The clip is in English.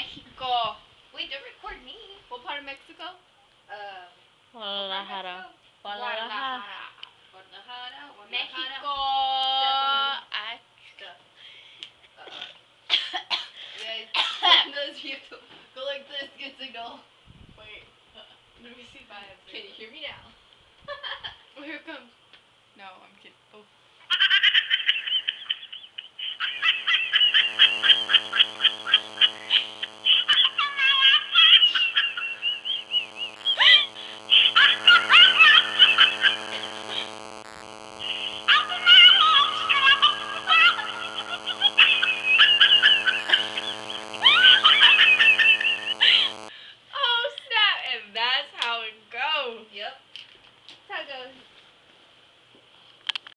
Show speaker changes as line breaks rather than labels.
Mexico.
Wait, don't record me.
What part of Mexico?
Guadalajara.
Guadalajara. Guadalajara.
Mexico.
Those YouTube. Go like this, get signal.
Wait. Let me see if I have
Can you hear me now?
Oh, here it comes. No, I'm kidding. Oh.